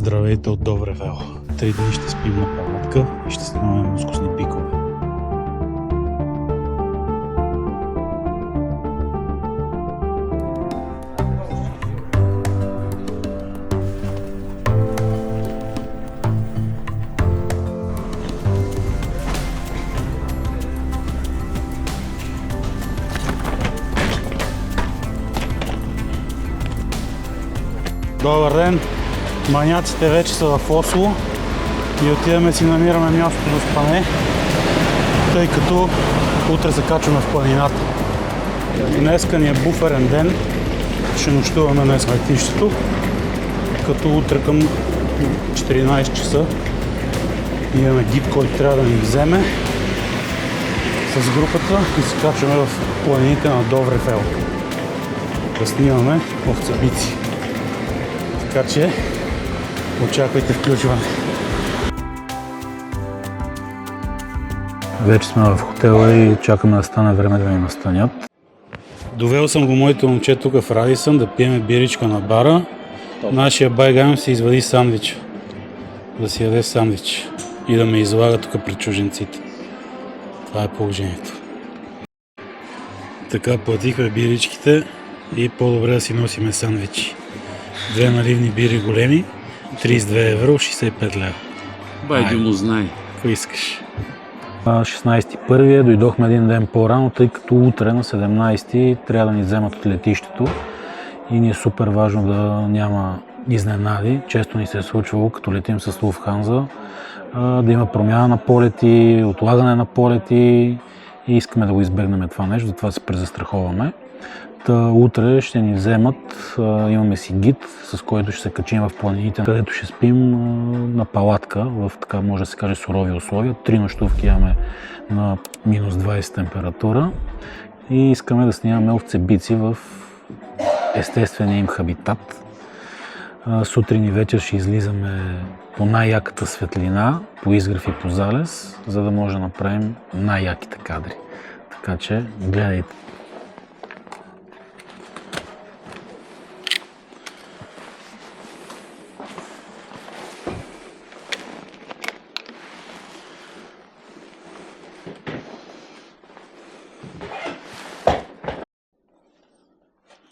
Здравейте от Добревел. 3 дни ще спим на палатка и ще снимаме мускусни пикове. Добър ден! Маняците вече са в Осло и отиваме си намираме място за спане, тъй като утре се качваме в планината. Днеска ни е буферен ден, ще нощуваме днес на летището, като утре към 14 часа имаме гид, който трябва да ни вземе с групата и се качваме в планините на Добревел да снимаме овцебици. Така че очаквайте включване. Вече сме в хотела и чакаме да стане време да ни настанят. Довел съм го моите момче тук в Радисън да пиеме биричка на бара. Нашия байгам си извади сандвич. Да си яде сандвич и да ме излага тук пред чужденците. Това е положението. Така платихме биричките и по-добре да си носиме сандвичи. 2 наливни бири големи, 32 евро, 65 лева. Байде му знай. Ако искаш. 16.1 дойдохме един ден по-рано, тъй като утре на 17 трябва да ни вземат от летището и ни е супер важно да няма изненади. Често ни се е случвало, като летим с Lufthansa, да има промяна на полети, отлагане на полети и искаме да го избегнем това нещо, затова се презастраховаме. Утре ще ни вземат, имаме си гид, с който ще се качим в планините, където ще спим на палатка, в така може да се каже сурови условия. 3 нощувки имаме на минус 20 температура и искаме да снимаме овцебици в естествения им хабитат. Сутрин и вечер ще излизаме по най-яката светлина, по изгрев и по залез, за да може да направим най-яките кадри. Така че гледайте.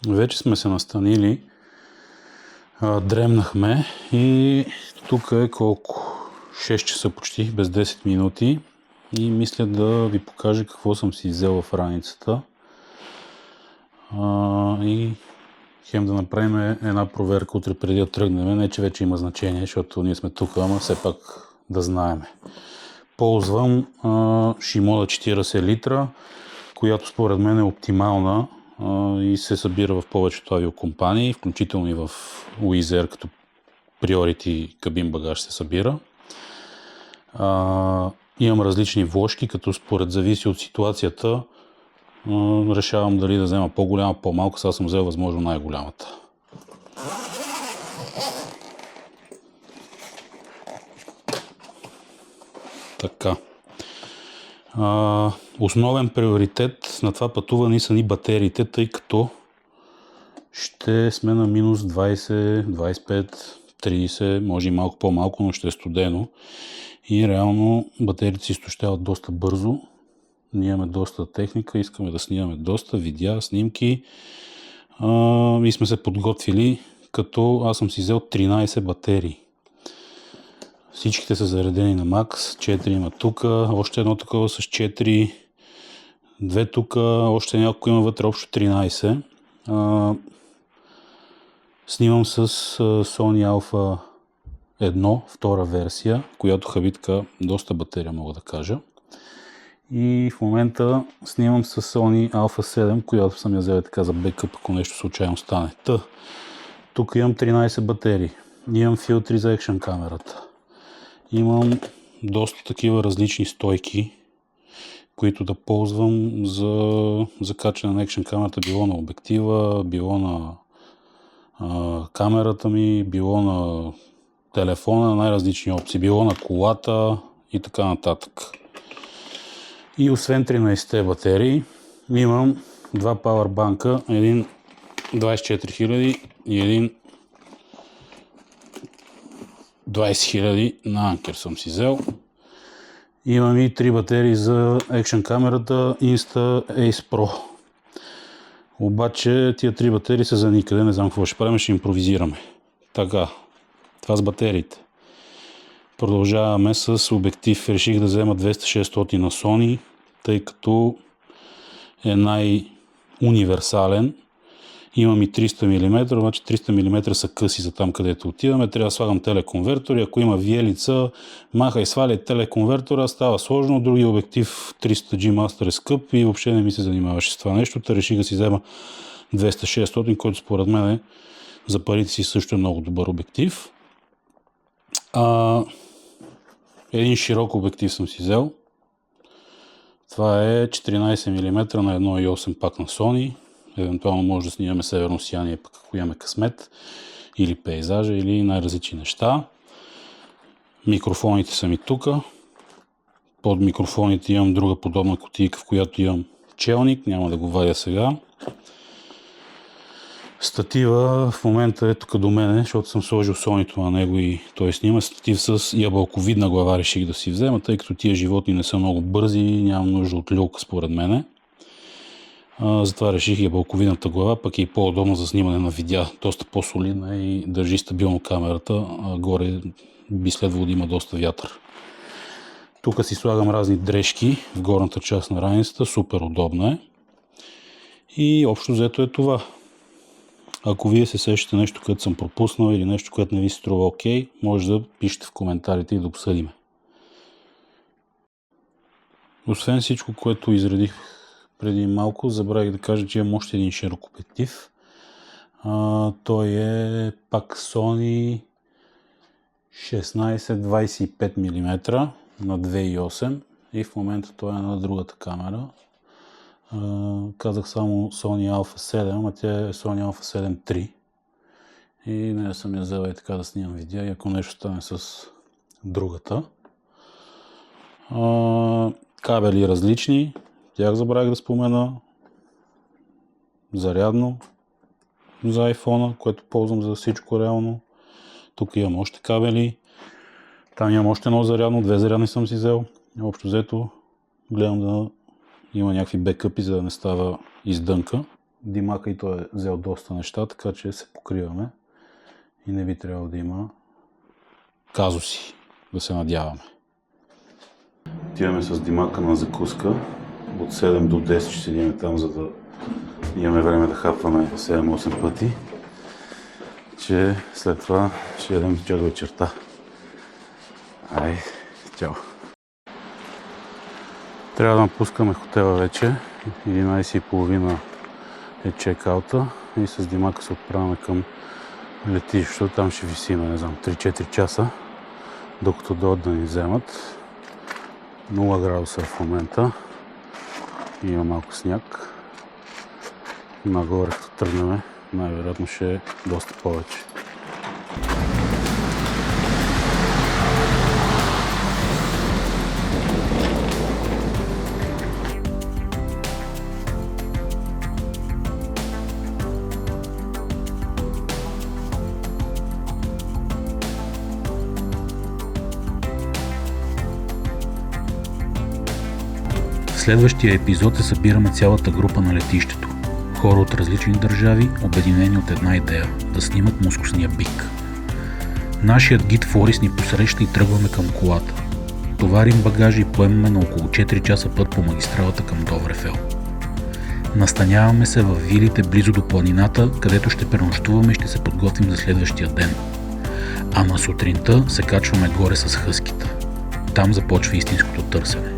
Вече сме се настанили, дремнахме и тук е колко? 6 часа почти, без 10 минути и мисля да ви покажа какво съм си взел в раницата и хем да направим една проверка утре преди да тръгнем, не че вече има значение, защото ние сме тук, ама все пак да знаем. Ползвам Shimoda 40 литра, която според мен е оптимална и се събира в повечето авиокомпании, включително и в Wizz Air, като Priority кабин багаж се събира. Имам различни вложки, като според зависи от ситуацията решавам дали да взема по-голяма, по-малка, сега съм взел възможно най-голямата. Така. Основен приоритет на това пътуване са ни батериите, тъй като ще сме на минус 20, 25, 30, може и малко по-малко, но ще е студено. И реално батериите се изтощават доста бързо. Ние имаме доста техника, искаме да снимаме доста видеа, снимки. И сме се подготвили, като аз съм си взел 13 батерии. Всичките са заредени на макс, 4 има тук, още едно такова с 4, 2 тук, още няколко има вътре, общо 13. Снимам с Sony Alpha 1, втора версия, която хабитка доста батерия, мога да кажа. И в момента снимам с Sony Alpha 7, която съм я взел така за бекъп, ако нещо случайно стане. Тук имам 13 батерии, имам филтри за екшън камерата. Имам доста такива различни стойки, които да ползвам за качване на екшън камерата, било на обектива, било на камерата ми, било на телефона, най-различни опции, било на колата и така нататък. И освен 13 батерии, имам 2 пауърбанка, един 24 000 и един 20 000 на анкер съм си взел. Имам и 3 батерии за екшън камерата Insta Ace Pro. Обаче тия 3 батерии са за никъде, не знам какво ще правим, ще импровизираме. Така, това с батериите. Продължаваме с обектив. Реших да взема 200-600 на Sony, тъй като е най-универсален. Имам и 300 мм, обаче 300 мм са къси за там, където отиваме. Трябва да слагам телеконвертори. Ако има виелица, маха и сваля телеконвертора, става сложно. Другия обектив 300G Master е скъп и въобще не ми се занимаваше с това нещо. Та реших да си взема 200-600, който според мен за парите си също е много добър обектив. Един широк обектив съм си взел. Това е 14 мм на 1.8 пак на Sony. Евентуално може да снимаме северно сияние, пък ако имаме късмет, или пейзажа, или най-различни неща. Микрофоните са ми тук. Под микрофоните имам друга подобна кутийка, в която имам челник. Няма да го вадя сега. Статива в момента е тук до мене, защото съм сложил Sony-то на него и той снима. Статив с ябълковидна глава реших да си взема, тъй като тия животни не са много бързи и нямам нужда от люлка според мене. Затова реших ябълковидната глава, пък е и по-удобно за снимане на видеа. Доста по-солидна и държи стабилно камерата, а горе би следвало да има доста вятър. Тук си слагам разни дрежки в горната част на раницата, супер удобна е. И общо взето е това. Ако вие се сещате нещо, което съм пропуснал или нещо, което не ви се струва окей, може да пишете в коментарите и да обсъдим. Освен всичко, което изредих преди малко, забравих да кажа, че имам още един широк обектив. Той е пак Sony 16-25 мм на 2.8 и в момента той е на другата камера. Казах само Sony Alpha 7, а тя е Sony Alpha 7 III. И не съм я взела и така да снимам видеа, и ако нещо стане с другата. Кабели различни, тях забравих да спомена. Зарядно за iPhone, което ползвам за всичко реално. Тук имам още кабели. Там имам още едно зарядно, 2 зарядни съм си взел. Общо взето гледам да има някакви бекъпи, за да не става издънка. Димака и той е взел доста неща, така че се покриваме и не би трябвало да има казуси, да се надяваме. Отиваме с Димака на закуска. От 7 до 10 ще седим там, за да имаме време да хапваме 7-8 пъти. Че след това ще ядем чак до вечерта. Ай, чао! Трябва да напускаме хотела вече. 11:30 е чекаута и с Димака се отправяме към летището. Там ще висиме, не знам, 3-4 часа, докато дойдат да ни вземат. 0 градуса в момента. Има малко сняг. Нагоре, като тръгнем, най-вероятно ще е доста повече. В следващия епизод се събираме цялата група на летището. Хора от различни държави, обединени от една идея – да снимат мускусния бик. Нашият гид Форис ни посреща и тръгваме към колата. Товарим багажи и поемаме на около 4 часа път по магистралата към Доврефел. Настаняваме се в вилите близо до планината, където ще пренощуваме и ще се подготвим за следващия ден. А на сутринта се качваме горе с хъските. Там започва истинското търсене.